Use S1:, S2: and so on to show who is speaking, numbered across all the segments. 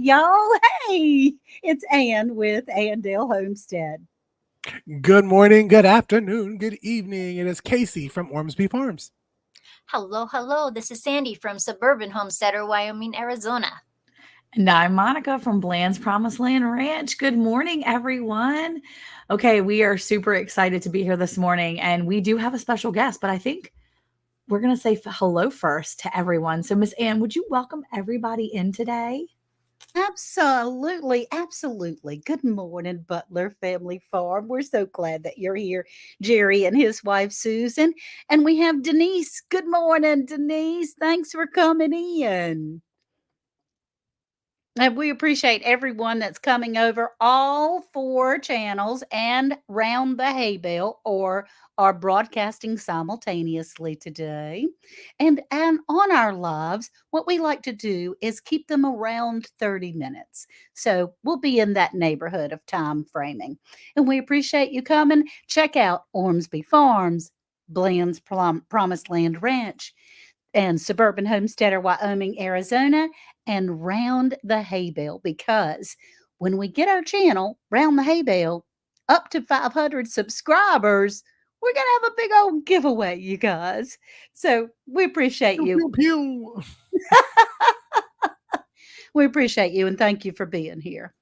S1: y'all. Hey, it's Ann with Andale Homestead.
S2: Good morning, good afternoon, good evening. It is Casey from Ormsby Farms.
S3: Hello, hello. This is Sandy from Suburban Homesteader, Wyoming, Arizona.
S4: And I'm Monica from Bland's Promised Land Ranch. Good morning, everyone. Okay, we are super excited to be here this morning, and we do have a special guest, but I think we're going to say hello first to everyone. So, Miss Ann, would you welcome everybody in today?
S1: Absolutely, absolutely. Good morning, Butler Family Farm. We're so glad that you're here, Jerry and his wife, Susan. And we have Denise. Good morning, Denise. Thanks for coming in. And we appreciate everyone that's coming over all four channels and round the hay bale or are broadcasting simultaneously today. And on our lives, what we like to do is keep them around 30 minutes. So we'll be in that neighborhood of time framing. And we appreciate you coming. Check out Ormsby Farms, Bland's Promised Land Ranch, and Suburban Homesteader, Wyoming, Arizona, and Round the Hay Bale, because when we get our channel, Round the Hay Bale, up to 500 subscribers, we're going to have a big old giveaway, you guys. So we appreciate
S2: Pew,
S1: you.
S2: pew, pew.
S1: We appreciate you and thank you for being here.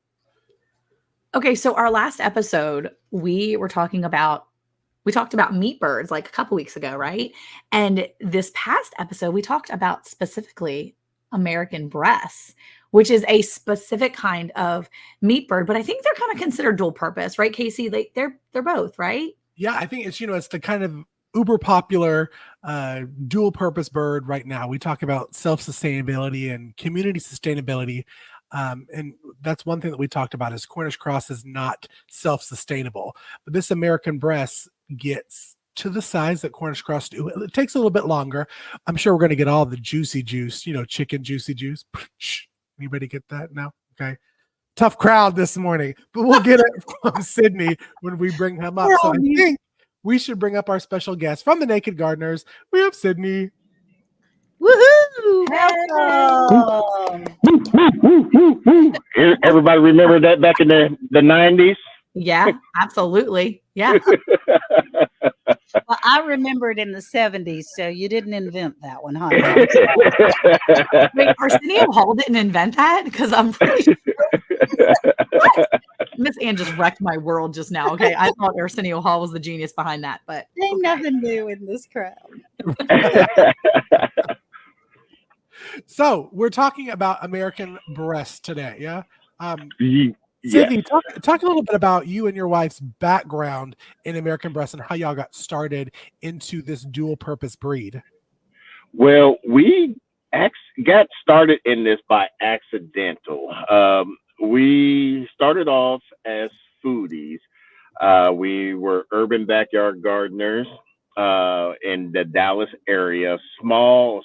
S4: Okay, so our last episode, we talked about meat birds like a couple weeks ago, right? And this past episode, we talked about specifically American breasts, which is a specific kind of meat bird, but I think they're kind of considered dual purpose, right, Casey? They're both, right?
S2: Yeah, I think it's the kind of uber popular dual purpose bird right now. We talk about self-sustainability and community sustainability. And that's one thing that we talked about is Cornish cross is not self-sustainable, but this American breast gets to the size that Cornish cross do. It takes a little bit longer. I'm sure we're going to get all the juicy juice, chicken juicy juice. Anybody get that now? Okay. Tough crowd this morning, but we'll get it from Sydney when we bring him up. So I think we should bring up our special guest from the Naked Gardeners. We have Sydney.
S1: Woohoo! Welcome.
S5: Everybody remember that back in the 90s?
S4: Yeah, absolutely. Yeah.
S1: Well, I remember it in the 70s, so you didn't invent that one, huh?
S4: Wait, Arsenio Hall didn't invent that? Because I'm pretty sure. Miss Ann just wrecked my world just now. Okay, I thought Arsenio Hall was the genius behind that, but
S1: Ain't nothing new in this crowd.
S2: So we're talking about American breast today. Yeah.
S5: Yes.
S2: Sydney, talk a little bit about you and your wife's background in American breast and how y'all got started into this dual purpose breed.
S5: Well, we got started in this by accidental. We started off as foodies. We were urban backyard gardeners in the Dallas area, small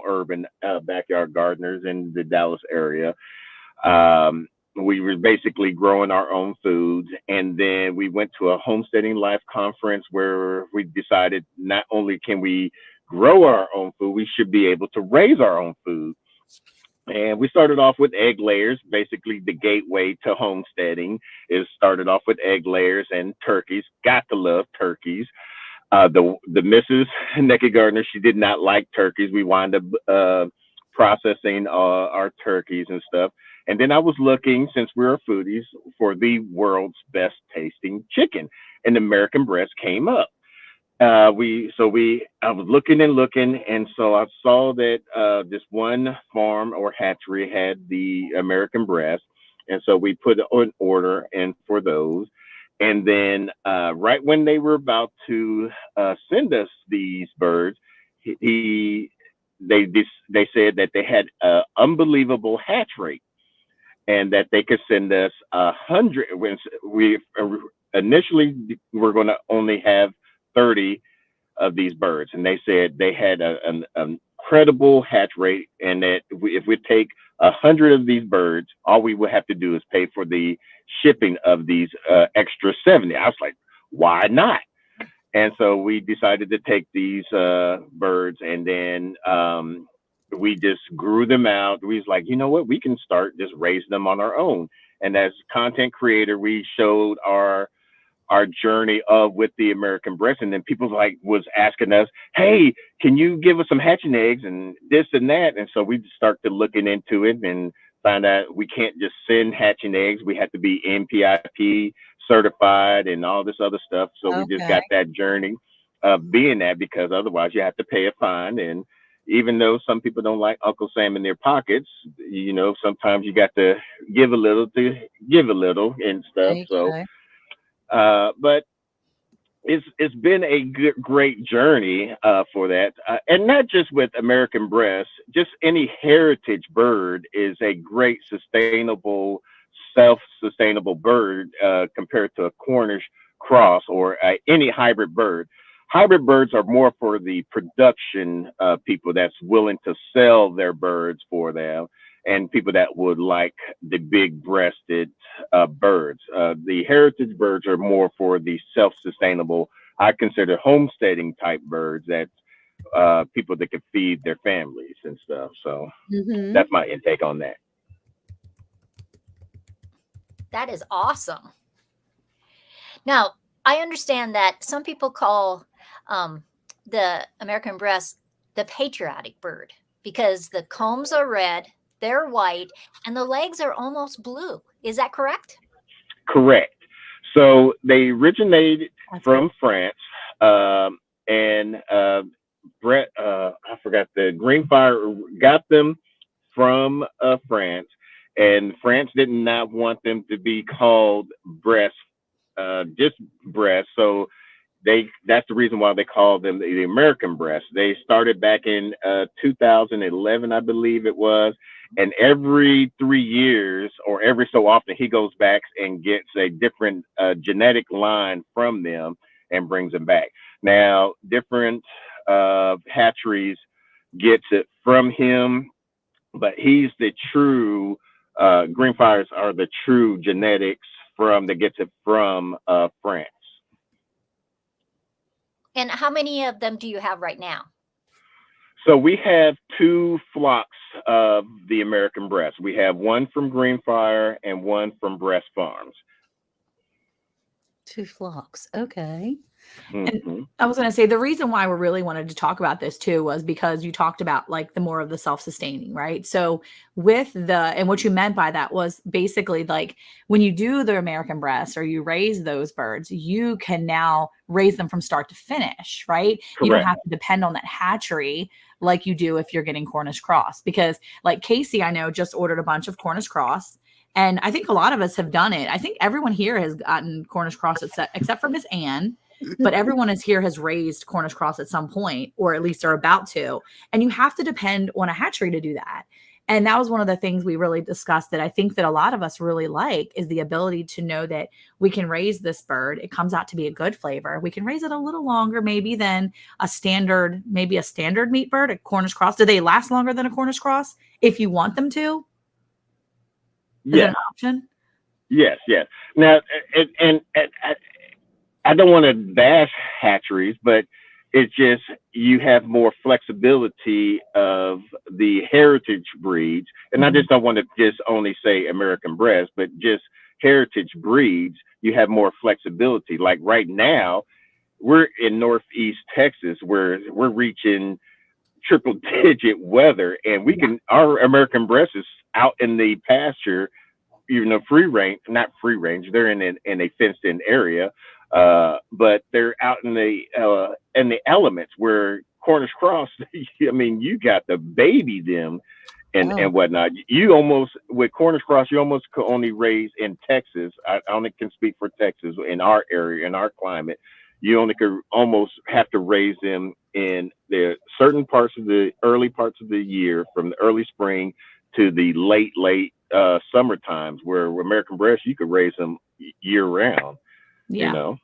S5: urban backyard gardeners in the Dallas area. We were basically growing our own foods. And then we went to a homesteading life conference where we decided not only can we grow our own food, we should be able to raise our own food. And we started off with egg layers, basically the gateway to homesteading is started off with egg layers and turkeys. Got to love turkeys. The Mrs. Naked Gardener, she did not like turkeys. We wound up processing our turkeys and stuff. And then I was looking, since we're foodies, for the world's best tasting chicken, and American breast came up. I was looking, and so I saw that this one farm or hatchery had the American breast, and so we put an order in for those. And then right when they were about to send us these birds, they said that they had an unbelievable hatch rate, and that they could send us 100. When we initially were going to only have 30 of these birds, and they said they had an incredible hatch rate, and that if we take 100 of these birds, all we would have to do is pay for the shipping of these extra 70. I was like, why not? And so we decided to take these birds, and then we just grew them out. We was like, you know what, we can start just raising them on our own. And as content creator, we showed our journey of with the American breast, and then people like was asking us, hey, can you give us some hatching eggs and this and that? And so we started looking into it and find out we can't just send hatching eggs. We have to be NPIP certified and all this other stuff. So we just got that journey of being that, because otherwise you have to pay a fine. And even though some people don't like Uncle Sam in their pockets, you know, sometimes you got to give a little to give a little and stuff. So but it's been a great journey for that, and not just with American breast. Just any heritage bird is a great sustainable, self-sustainable bird compared to a Cornish cross or any hybrid bird. Hybrid birds are more for the production people that's willing to sell their birds for them, and people that would like the big-breasted birds. The heritage birds are more for the self-sustainable, I consider homesteading type birds, that people that can feed their families and stuff. So that's my intake on that.
S3: That is awesome. Now, I understand that some people call the American breast the patriotic bird because the combs are red, they're white, and the legs are almost blue. Is that correct?
S5: Correct. So they originated from France, and Brett, I forgot, the Greenfire got them from France, and France did not want them to be called breast, just breast. So that's the reason why they call them the American breast. They started back in 2011, I believe it was. And every 3 years or every so often, he goes back and gets a different genetic line from them and brings them back. Now, different hatcheries gets it from him, but he's the true, Greenfires are the true genetics that gets it from France.
S3: And how many of them do you have right now?
S5: So we have 2 flocks of the American breast. We have one from Greenfire and one from Breast Farms.
S1: 2 flocks. Okay.
S4: And I was going to say the reason why we really wanted to talk about this too was because you talked about like the more of the self-sustaining, right? So with and what you meant by that was basically like when you do the American breast or you raise those birds, you can now raise them from start to finish, right?
S5: Correct.
S4: You don't have to depend on that hatchery like you do if you're getting Cornish cross, because like Casey, I know, just ordered a bunch of Cornish cross. And I think a lot of us have done it. I think everyone here has gotten Cornish cross except for Miss Ann. But everyone here has raised Cornish cross at some point, or at least are about to. And you have to depend on a hatchery to do that. And that was one of the things we really discussed that I think that a lot of us really like is the ability to know that we can raise this bird. It comes out to be a good flavor. We can raise it a little longer maybe than a standard meat bird, a Cornish cross. Do they last longer than a Cornish cross if you want them to? Is that an option?
S5: Yes. Now, and I don't want to bash hatcheries, but it's just you have more flexibility of the heritage breeds. And I just don't want to just only say American breast, but just heritage breeds, you have more flexibility. Like right now, we're in Northeast Texas where we're reaching triple digit weather, and our American breast is out in the pasture, free range, not free range. They're in a fenced in area. But they're out in the elements where Cornish cross, I mean, you got to baby them and whatnot. You almost, with Cornish cross, you almost could only raise in Texas. I only can speak for Texas in our area, in our climate. You only could almost have to raise them in the certain parts of the early parts of the year, from the early spring to the late summer times, where American breast, you could raise them year round.
S4: Yeah.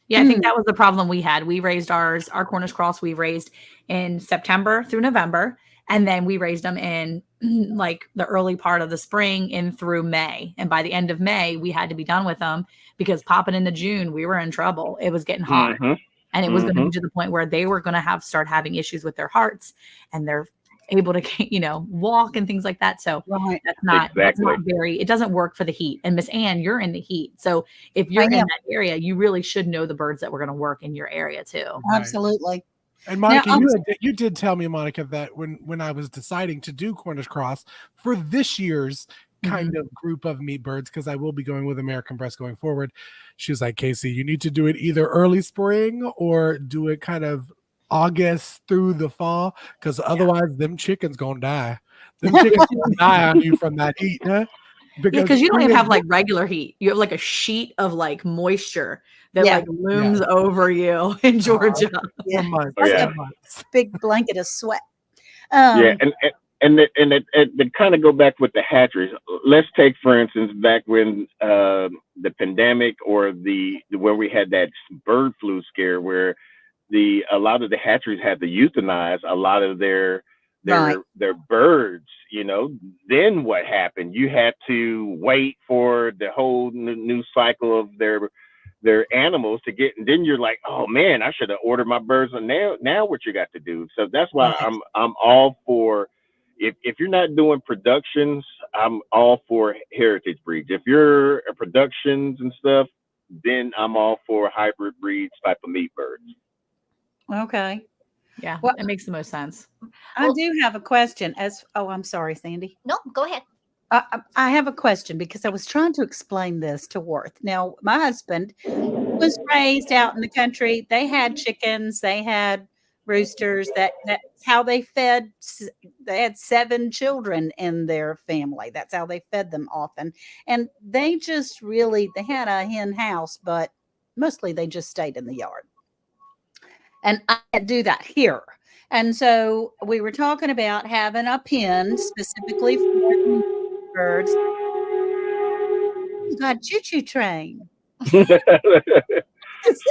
S4: Yeah, I think that was the problem we had. We raised our Cornish cross, we raised in September through November. And then we raised them in like the early part of the spring in through May. And by the end of May, we had to be done with them because popping into June, we were in trouble. It was getting hot. And it was going to be to the point where they were going to start having issues with their hearts and able to, walk and things like that. So
S1: Right.
S4: that's not
S5: Exactly.
S4: very, it doesn't work for the heat. And Miss Ann, you're in the heat. So if you're in
S1: am.
S4: that area, you really should know the birds that were going to work in your area too.
S2: Right.
S1: Absolutely.
S2: And Monica,
S1: Now,
S2: you did tell me, Monica, that when I was deciding to do Cornish Cross for this year's kind of group of meat birds, because I will be going with American Breast going forward, she was like, Casey, you need to do it either early spring or do it kind of August through the fall, because otherwise them chickens gonna die. Them chickens gonna die on you from that heat, huh?
S4: Because you don't even have like regular heat. You have like a sheet of like moisture that
S1: Yeah.
S4: like looms over you in Georgia.
S1: Yeah.
S2: For months.
S5: Oh, yeah.
S2: For months.
S1: big blanket of sweat.
S5: Yeah, and to kind of go back with the hatcheries. Let's take, for instance, back when the pandemic or where we had that bird flu scare, where a lot of the hatcheries had to euthanize a lot of their
S1: Right.
S5: birds. Then what happened? You had to wait for the whole new cycle of their animals to get, and then you're like, oh man, I should have ordered my birds. And now what you got to do? So that's why
S1: Right.
S5: I'm all for, if you're not doing productions, I'm all for heritage breeds. If you're a productions and stuff, then I'm all for hybrid breeds type of meat birds.
S1: Okay.
S4: Yeah,
S1: Well,
S4: it makes the most sense.
S1: I
S3: Well-
S1: do have a question. I'm sorry, Sandy.
S3: No, go ahead.
S1: I have a question because I was trying to explain this to Worth. Now, my husband was raised out in the country. They had chickens, they had roosters. That's how they fed. They had 7 children in their family. That's how they fed them often. And they had a hen house, but mostly they just stayed in the yard. And I can't do that here. And so we were talking about having a pen specifically for the birds. You got a choo-choo train.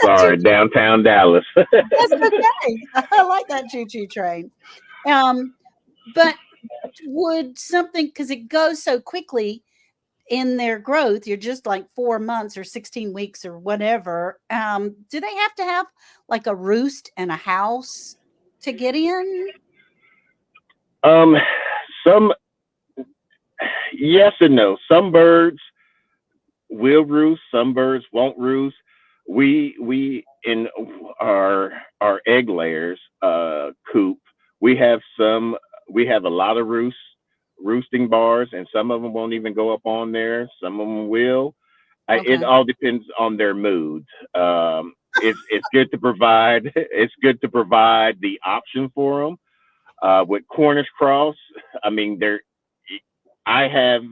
S5: Sorry, downtown Dallas.
S1: That's okay. I like that choo-choo train. But would something, because it goes so quickly in their growth, you're just like 4 months or 16 weeks or whatever. Do they have to have like a roost and a house to get in?
S5: Some yes and no. Some birds will roost, some birds won't roost. We in our egg layers coop, we have a lot of roosting bars, and some of them won't even go up on there. Some of them will. It
S1: Okay.
S5: all depends on their mood. It's good to provide. It's good to provide the option for them. With Cornish Cross, I mean, I have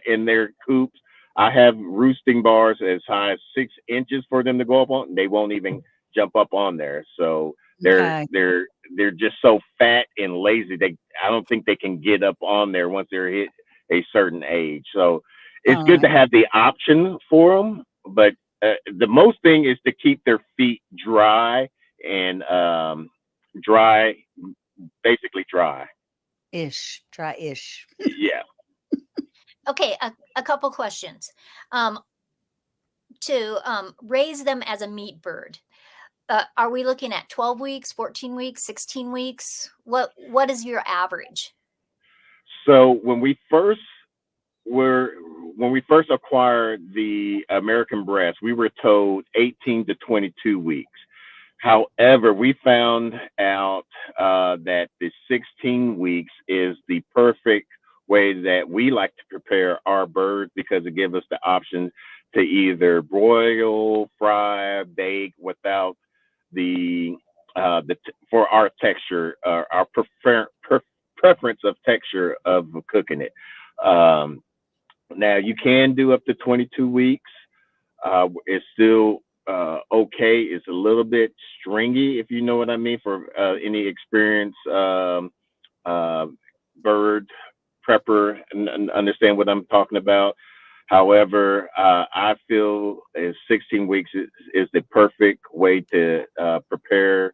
S5: in their coops, I have roosting bars as high as 6 inches for them to go up on. They won't even jump up on there. So
S1: Okay.
S5: they're just so fat and lazy. I don't think they can get up on there once they're hit a certain age. So it's
S1: All
S5: good to
S1: right.
S5: have the option for them, but the most thing is to keep their feet dry and basically dry.
S1: Dry-ish.
S5: Yeah.
S3: Okay, a couple questions. To raise them as a meat bird, are we looking at 12 weeks, 14 weeks, 16 weeks? What is your average?
S5: So when we first acquired the American Breast, we were told 18 to 22 weeks. However, we found out that the 16 weeks is the perfect way that we like to prepare our birds, because it gives us the option to either broil, fry, bake without for our texture, our preference of texture of cooking it. Now you can do up to 22 weeks. It's still okay. It's a little bit stringy, if you know what I mean, for any experienced bird prepper and understand what I'm talking about. However, I feel 16 weeks is the perfect way to prepare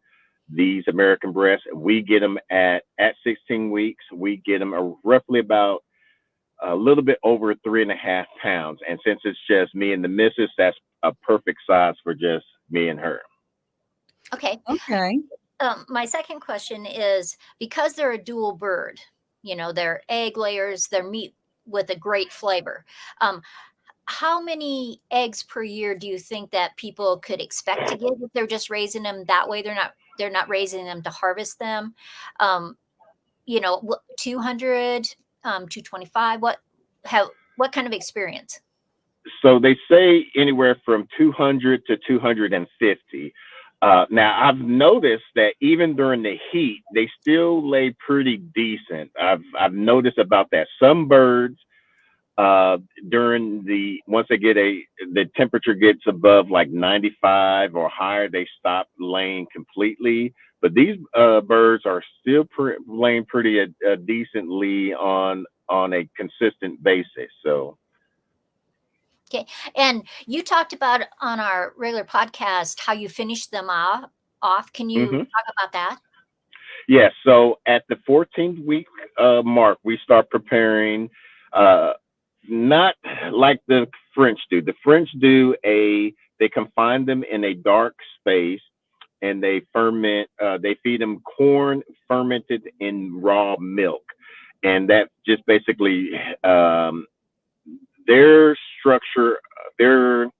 S5: these American breasts. We get them at 16 weeks. We get them roughly about a little bit over 3.5 pounds. And since it's just me and the missus, that's a perfect size for just me and her.
S3: Okay.
S1: Okay.
S3: my second question is, because they're a dual bird, they're egg layers, they're meat with a great flavor. How many eggs per year do you think that people could expect to get if they're just raising them that way? They're not raising them to harvest them. 200, 225. What kind of experience?
S5: So they say anywhere from 200 to 250. Now I've noticed that even during the heat, they still lay pretty decent. I've noticed about that. Some birds, once the temperature gets above like 95 or higher, they stop laying completely. But these birds are still laying pretty decently on a consistent basis. So.
S3: Okay. And you talked about on our regular podcast how you finish them off. Can you talk about that?
S5: Yeah. So at the 14th week mark, we start preparing, not like the French do. The French they confine them in a dark space and they ferment, they feed them corn fermented in raw milk. And that just basically, their structure, their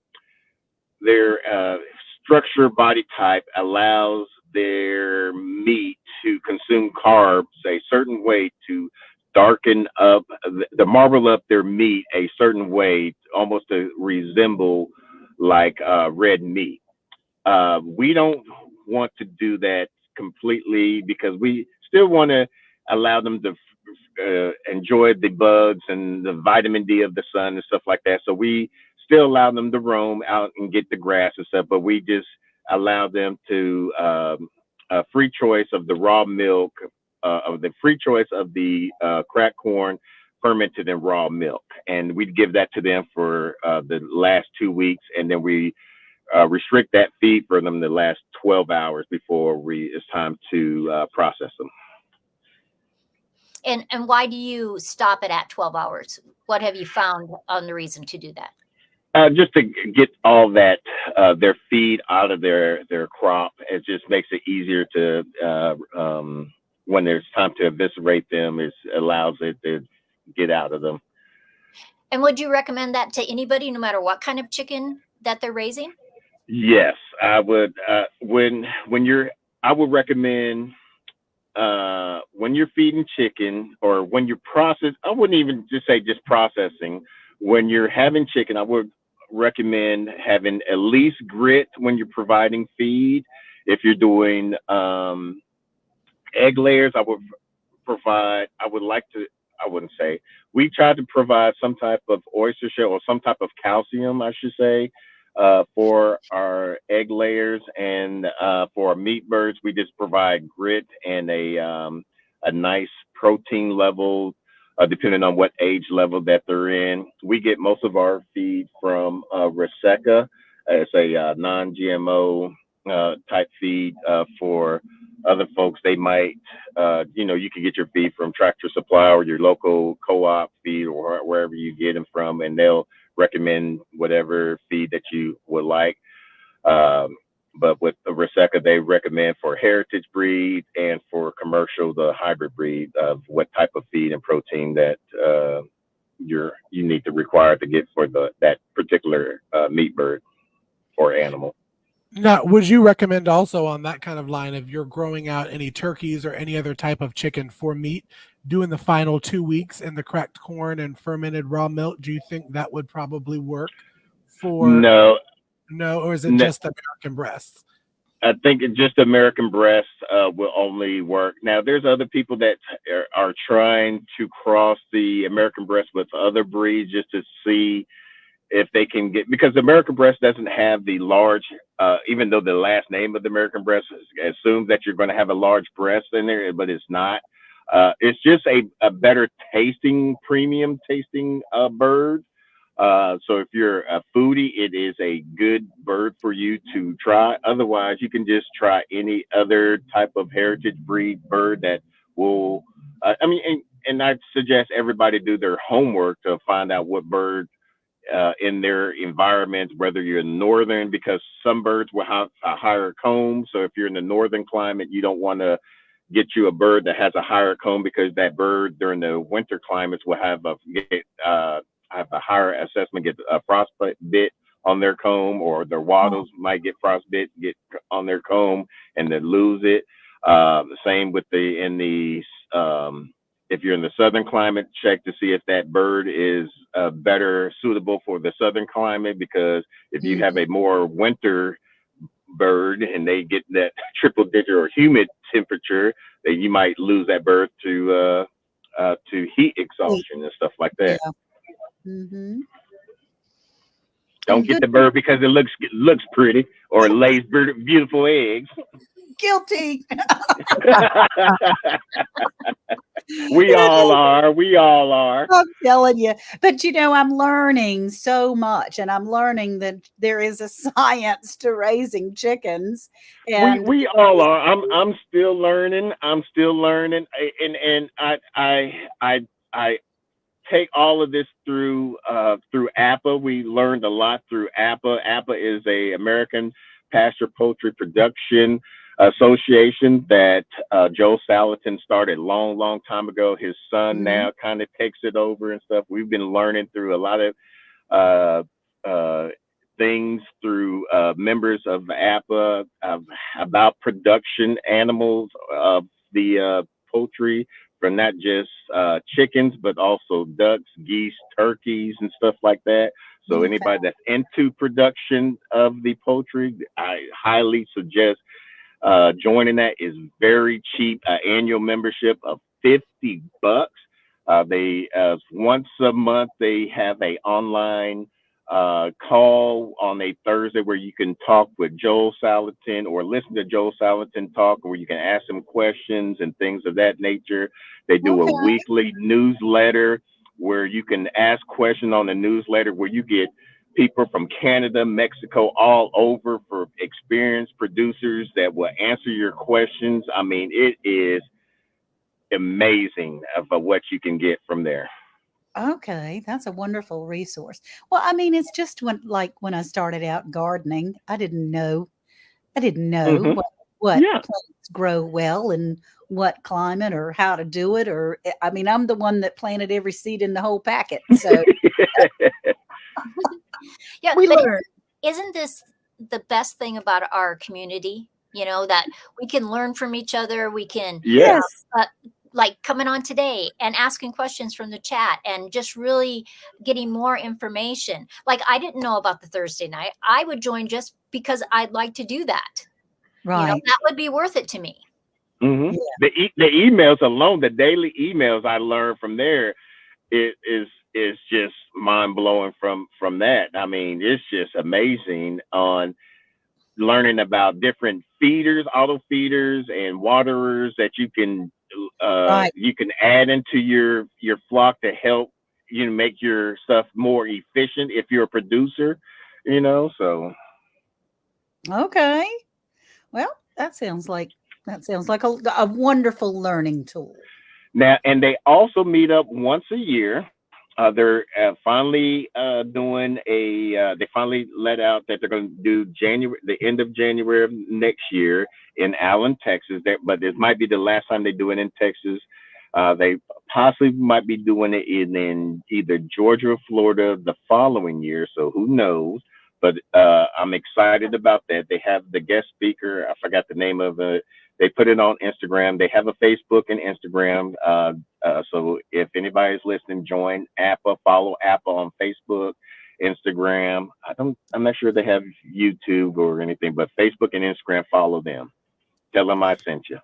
S5: structure body type allows their meat to consume carbs a certain way to darken up the marble up their meat a certain way, almost to resemble like red meat. We don't want to do that completely because we still want to allow them to enjoy the bugs and the vitamin D of the sun and stuff like that. So we still allow them to roam out and get the grass and stuff, but we just allow them to a free choice of the raw milk, of the free choice of the cracked corn fermented in raw milk. And we'd give that to them for the last 2 weeks. And then we restrict that feed for them the last 12 hours before it's time to process them.
S3: And why do you stop it at 12 hours? What have you found on the reason to do that?
S5: Just to get all that, their feed out of their crop. It just makes it easier to, when there's time to eviscerate them, it allows it to get out of them.
S3: And would you recommend that to anybody, no matter what kind of chicken that they're raising?
S5: Yes, I would. I would recommend, when you're feeding chicken or when you're I wouldn't even just say just processing. When you're having chicken, I would recommend having at least grit when you're providing feed. If you're doing egg layers, we try to provide some type of oyster shell or some type of calcium, I should say, for our egg layers, and for our meat birds, we just provide grit and a nice protein level, depending on what age level that they're in. We get most of our feed from Reseca. It's a non-GMO type feed. For other folks, they might, you can get your feed from Tractor Supply or your local co-op feed or wherever you get them from, and they'll recommend whatever feed that you would like. But with the Reseca, they recommend for heritage breed and for commercial, the hybrid breed of what type of feed and protein that you need to require to get for that particular meat bird or animal.
S2: Now, would you recommend also on that kind of line, if you're growing out any turkeys or any other type of chicken for meat, doing the final 2 weeks in the cracked corn and fermented raw milk? Do you think that would probably work for?
S5: No,
S2: or is it just American breasts?
S5: I think just American breasts will only work. Now, there's other people that are trying to cross the American breast with other breeds just to see if they can get, because the American breast doesn't have the large, even though the last name of the American breast assumes that you're going to have a large breast in there, but it's not. It's just a better tasting, premium tasting bird. So if you're a foodie, it is a good bird for you to try. Otherwise, you can just try any other type of heritage breed bird that will, and I suggest everybody do their homework to find out what bird in their environments, whether you're in northern, because some birds will have a higher comb. So if you're in the northern climate, you don't want to get you a bird that has a higher comb, because that bird during the winter climates will have a higher assessment, get a frostbite bit on their comb, or their wattles might get frostbite, get on their comb, and then lose it. The same with if you're in the southern climate, check to see if that bird is better suitable for the southern climate, because if you have a more winter bird and they get that triple digit or humid temperature, that you might lose that bird to heat exhaustion and stuff like that.
S1: Yeah. Mm-hmm.
S5: Don't get the bird because it looks pretty or it lays beautiful eggs.
S1: Guilty.
S5: We all are.
S1: I'm telling you. But I'm learning so much, and I'm learning that there is a science to raising chickens. And
S5: We all are. I'm still learning. And I take all of this through APA. We learned a lot through APA. APA is a American Pasture Poultry Production Association that Joe Salatin started a long time ago. His son now kind of takes it over and stuff. We've been learning through a lot of things through members of APA about production animals of the poultry, for not just chickens, but also ducks, geese, turkeys, and stuff like that. So anybody that's into production of the poultry, I highly suggest joining that. Is very cheap. Annual membership of $50. They once a month they have a online call on a Thursday where you can talk with Joel Salatin or listen to Joel Salatin talk, where you can ask him questions and things of that nature. They do a weekly newsletter where you can ask questions on the newsletter, where you get people from Canada, Mexico, all over, for experienced producers that will answer your questions. I mean, it is amazing of what you can get from there.
S1: Okay, that's a wonderful resource. Well, I mean, it's just when I started out gardening, I didn't know what plants grow well in what climate, or how to do it, or I mean, I'm the one that planted every seed in the whole packet. So
S3: Yeah,
S1: we
S3: but
S1: learn.
S3: isn't this the best thing about our community? That we can learn from each other. We can,
S5: Yes.
S3: like coming on today and asking questions from the chat, and just really getting more information. Like, I didn't know about the Thursday night. I would join just because I'd like to do that.
S1: Right.
S3: That would be worth it to me.
S5: Mm-hmm. Yeah. The emails alone, the daily emails I learned from there, is just mind blowing from that. I mean, it's just amazing on learning about different feeders, auto feeders, and waterers that you can add into your flock to help make your stuff more efficient if you're a producer. So.
S1: Okay. Well, that sounds like a wonderful learning tool.
S5: Now, and they also meet up once a year. They're finally doing they finally let out that they're going to do the end of January of next year in Allen, Texas. But this might be the last time they do it in Texas. They possibly might be doing it in either Georgia or Florida the following year. So who knows? But I'm excited about that. They have the guest speaker. I forgot the name of it. They put it on Instagram. They have a Facebook and Instagram. So if anybody's listening, join APA, follow APA on Facebook, Instagram. I'm not sure they have YouTube or anything, but Facebook and Instagram, follow them. Tell them I sent you.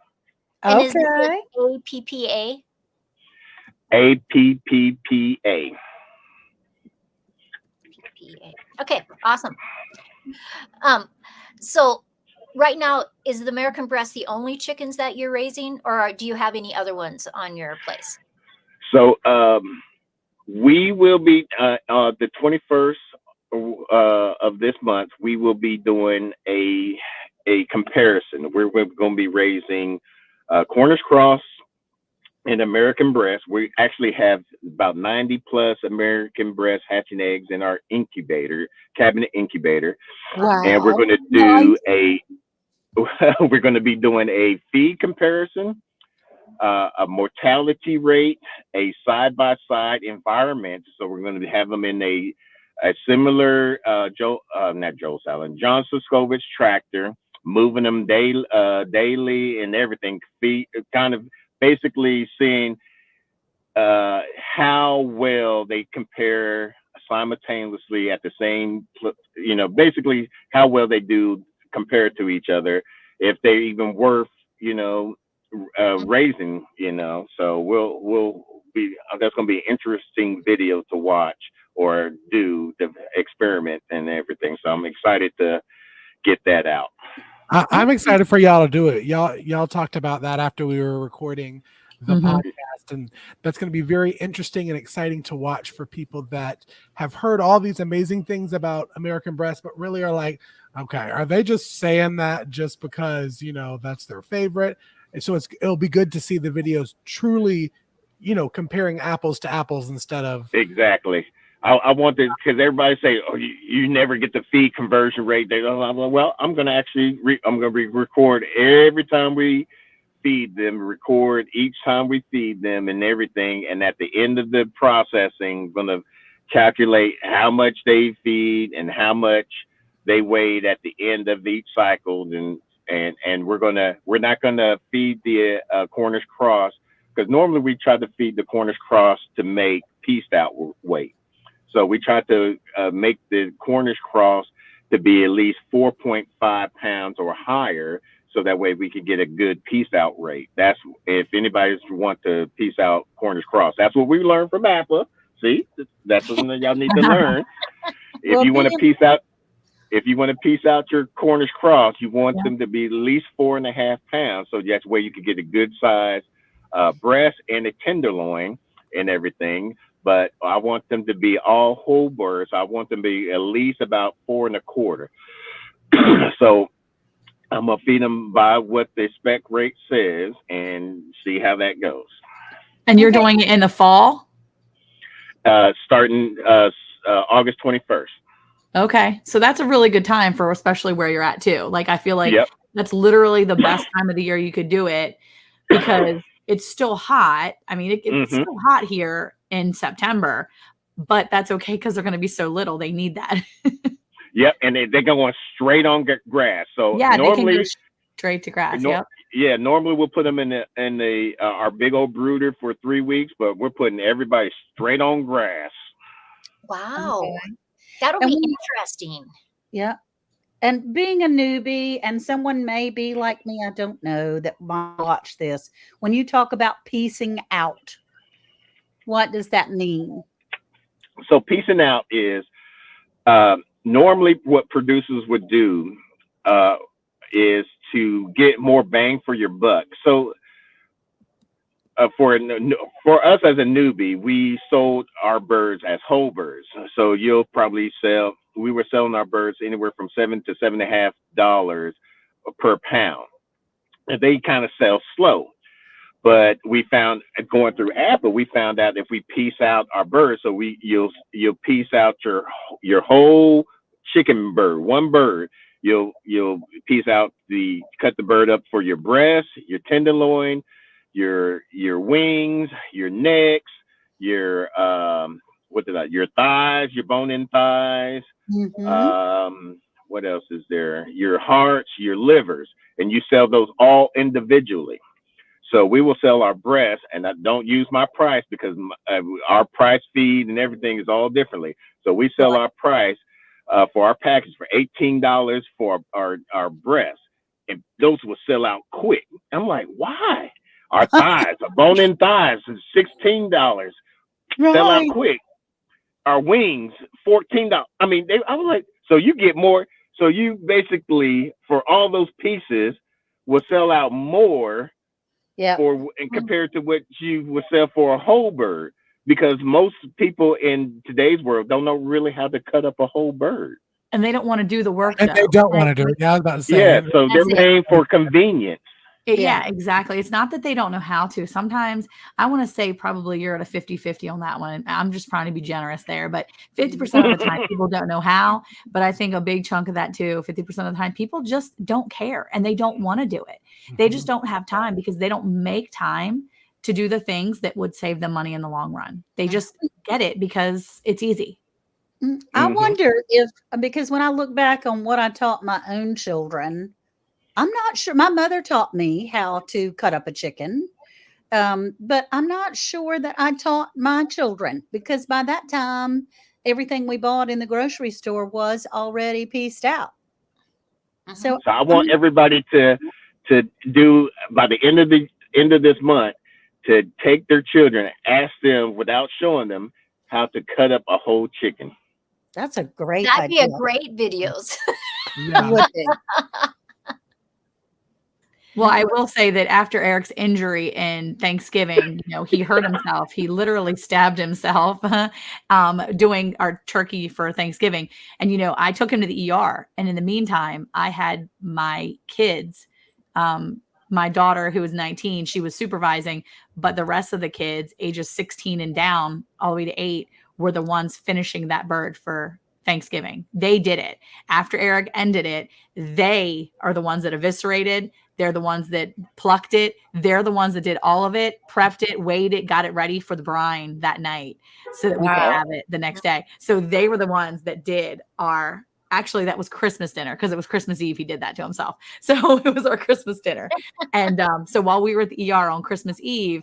S3: And is it APPA?
S5: APPPA.
S3: Okay, awesome. So right now, is the American Breast the only chickens that you're raising, or do you have any other ones on your place?
S5: So we will be the 21st of this month. We will be doing a comparison. We're going to be raising Cornish cross and American breast. We actually have about 90 plus American breast hatching eggs in our cabinet incubator. And we're
S1: Wow.
S5: going to do we're going to be doing a feed comparison, a mortality rate, a side-by-side environment. So we're going to have them in a similar John Suscovich tractor, moving them daily and everything, kind of basically seeing how well they compare simultaneously at the same, basically how well they do compared to each other, if they're even worth, raising, so we'll be, that's going to be an interesting video to watch or do the experiment and everything. So I'm excited to get that out.
S2: I'm excited for y'all to do it. Y'all talked about that after we were recording the podcast, and that's going to be very interesting and exciting to watch for people that have heard all these amazing things about American breast, but really are like, okay, are they just saying that just because, that's their favorite? And so it'll be good to see the videos truly, comparing apples to apples instead of.
S5: Exactly. I want to, because everybody say, oh, you never get the feed conversion rate. Well, I'm going to actually, record every time we feed them, record each time we feed them and everything. And at the end of the processing, going to calculate how much they feed and how much they weighed at the end of each cycle. And we're not going to feed the Cornish cross, because normally we try to feed the Cornish cross to make pieced out weight. So we try to make the Cornish cross to be at least 4.5 pounds or higher, so that way we can get a good piece out rate. That's, if anybody's want to piece out Cornish cross, that's what we learned from APA. See, that's something that y'all need to learn. If you want to piece out your Cornish cross, you want them to be at least 4.5 pounds. So that's where you can get a good size breast and a tenderloin and everything. But I want them to be all whole birds. I want them to be at least about 4.25. So I'm gonna feed them by what the spec rate says and see how that goes.
S4: And you're doing it in the fall?
S5: Starting August 21st.
S4: Okay. So that's a really good time for, especially where you're at too. Like, I feel like that's literally the best time of the year you could do it, because it's still hot. I mean, it's still hot here in September, but that's okay because they're going to be so little. They need that.
S5: Yep, and they're going straight on grass. So
S4: yeah,
S5: normally
S4: they can go straight to grass.
S5: Yeah, normally we'll put them in our big old brooder for 3 weeks, but we're putting everybody straight on grass.
S3: Wow,
S1: Okay.
S3: that'll
S1: And
S3: be
S1: we-
S3: interesting.
S1: Yeah. And being a newbie, and someone may be like me, I don't know, that might watch this. When you talk about piecing out, what does that mean?
S5: So piecing out is normally what producers would do is to get more bang for your buck. So for us as a newbie, we sold our birds as whole birds. So you'll probably we were selling our birds anywhere from $7 to $7.50 per pound. And they kind of sell slow. But we found, going through APA, we found out if we piece out our birds, so you'll piece out your whole chicken bird, one bird. You'll piece out cut the bird up for your breast, your tenderloin, your wings, your necks, your thighs, your bone-in thighs. What else is there? Your hearts, your livers, and you sell those all individually. So we will sell our breasts, and I don't use my price because our price feed and everything is all differently. So we sell our price for our package for $18 for our breasts, and those will sell out quick. I'm like, why? Our thighs, our bone-in thighs is $16, sell out quick. Our wings, $14. I mean, I was like, so you get more. So you basically, for all those pieces, will sell out more.
S1: Yeah.
S5: And compared to what you would sell for a whole bird, because most people in today's world don't know really how to cut up a whole bird,
S4: and they don't want to do the work.
S2: And they don't want to do it. Yeah, I was about to say.
S5: Yeah, so they're paying for convenience.
S4: Yeah, exactly. It's not that they don't know how to. Sometimes I want to say probably you're at a 50-50 on that one. I'm just trying to be generous there, but 50% of the time people don't know how. But I think a big chunk of that too, 50% of the time, people just don't care and they don't want to do it. They just don't have time because they don't make time to do the things that would save them money in the long run. They just get it because it's easy.
S1: I wonder if, because when I look back on what I taught my own children, I'm not sure. My mother taught me how to cut up a chicken, but I'm not sure that I taught my children, because by that time, everything we bought in the grocery store was already pieced out. So
S5: I want everybody to do, by the end of this month, to take their children, ask them without showing them how to cut up a whole chicken.
S1: That's a great
S3: That'd be
S1: idea.
S3: a great videos.
S2: Yeah.
S1: Would be.
S4: Well, I will say that after Eric's injury in Thanksgiving, he hurt himself. He literally stabbed himself doing our turkey for Thanksgiving. And, I took him to the ER. And in the meantime, I had my kids, my daughter, who was 19, she was supervising, but the rest of the kids, ages 16 and down, all the way to 8, were the ones finishing that bird for Thanksgiving. They did it. After Eric ended it, they are the ones that eviscerated. They're the ones that plucked it. They're the ones that did all of it, prepped it, weighed it, got it ready for the brine that night so that we could have it the next day. So they were the ones that did actually, that was Christmas dinner, because it was Christmas Eve. He did that to himself. So it was our Christmas dinner. And so while we were at the ER on Christmas Eve,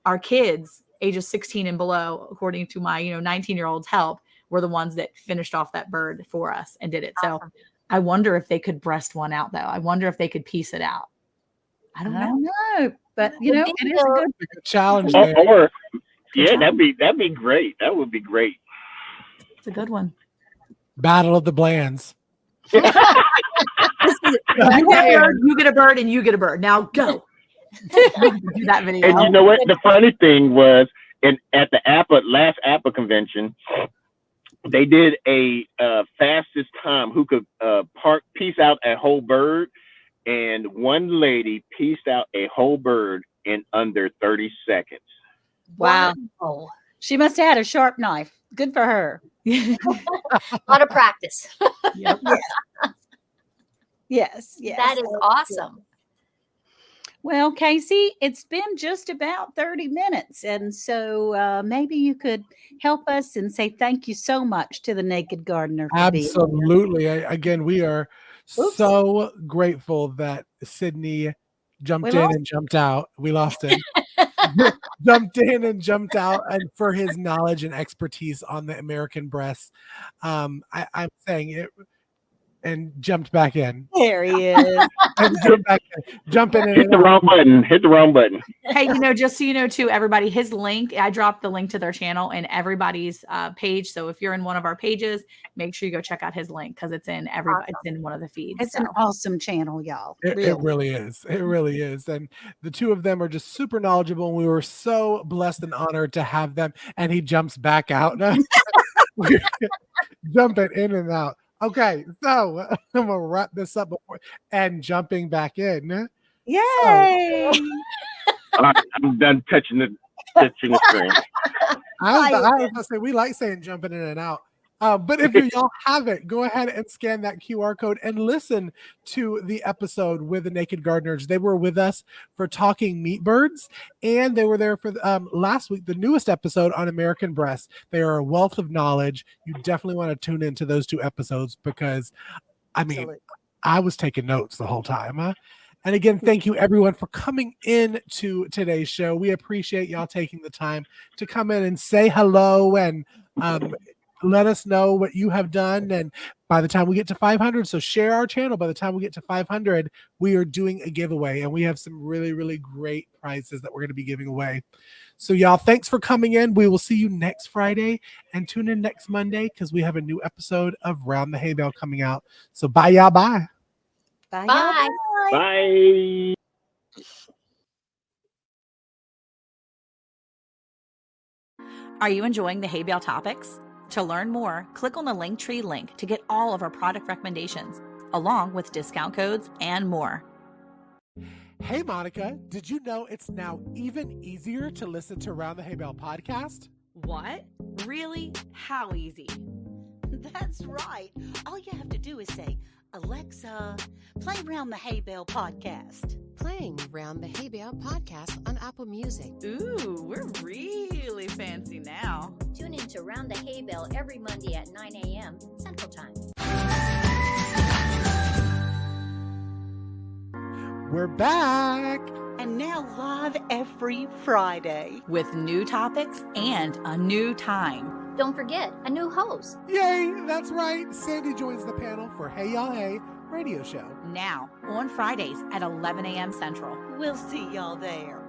S4: our kids, ages 16 and below, according to my 19-year-old's help, were the ones that finished off that bird for us and did it. So I wonder if they could breast one out, though. I wonder if they could piece it out. I don't know.
S1: But it is a good
S2: challenge.
S5: Or that'd be great. That would be great.
S4: It's a good one.
S2: Battle of the Blands.
S4: You get a bird, and you get a bird. Now go. Do that video.
S5: And you know what? The funny thing was, at the last APA convention, they did a fastest time who could piece out a whole bird, and one lady pieced out a whole bird in under 30 seconds.
S1: Wow. She must have had a sharp knife. Good for her.
S3: A lot of practice.
S4: Yep.
S1: Yes.
S3: That is awesome.
S1: Well, Casey, it's been just about 30 minutes. And so maybe you could help us and say thank you so much to the Naked Gardener.
S2: Absolutely. Again, we are so grateful that Sydney jumped in and jumped out. We lost him. Jumped in and jumped out, and for his knowledge and expertise on the American breast. I'm saying it, and jumped back in.
S1: There he is.
S2: And jumping in.
S5: Hit the wrong button.
S4: Hey, just so you know, too, everybody, his link, I dropped the link to their channel in everybody's page. So if you're in one of our pages, make sure you go check out his link, because it's in it's in one of the feeds.
S1: It's an awesome channel, y'all.
S2: It really is. It really is. And the two of them are just super knowledgeable. And we were so blessed and honored to have them. And he jumps back out. Jumping in and out. Okay, so I'm gonna wrap this up and jumping back in.
S1: Yay!
S5: I'm done touching the screen.
S2: I was gonna say we like saying jumping in and out. But if y'all haven't, go ahead and scan that QR code and listen to the episode with the Naked Gardeners. They were with us for Talking Meat Birds, and they were there for last week, the newest episode on American breast. They are a wealth of knowledge. You definitely want to tune into those 2 episodes, because I was taking notes the whole time. And again, thank you everyone for coming in to today's show. We appreciate y'all taking the time to come in and say hello and let us know what you have done. And by the time we get to 500, so share our channel. By the time we get to 500, we are doing a giveaway, and we have some really, really great prizes that we're going to be giving away. So y'all, thanks for coming in. We will see you next Friday, and tune in next Monday, because we have a new episode of Round the Hay Bale coming out. So bye, y'all. Bye.
S1: Bye.
S3: Bye.
S5: Bye.
S4: Are you enjoying the Hay Bale topics? To learn more, click on the Linktree link to get all of our product recommendations, along with discount codes and more.
S2: Hey, Monica, did you know it's now even easier to listen to Around the Hay Bale podcast?
S4: What? Really? How easy?
S1: That's right. All you have to do is say, Alexa, play Round the Hay Bale podcast.
S6: Playing Round the Hay Bale podcast on Apple Music.
S4: Ooh, we're really fancy now.
S3: Tune in to Round the Hay Bale every Monday at 9 a.m. Central Time.
S2: We're back.
S1: And now live every Friday.
S4: With new topics and a new time.
S3: Don't forget, a new host.
S2: Yay, that's right. Sandy joins the panel for Hey Y'all Hey radio show.
S4: Now, on Fridays at 11 a.m. Central.
S1: We'll see y'all there.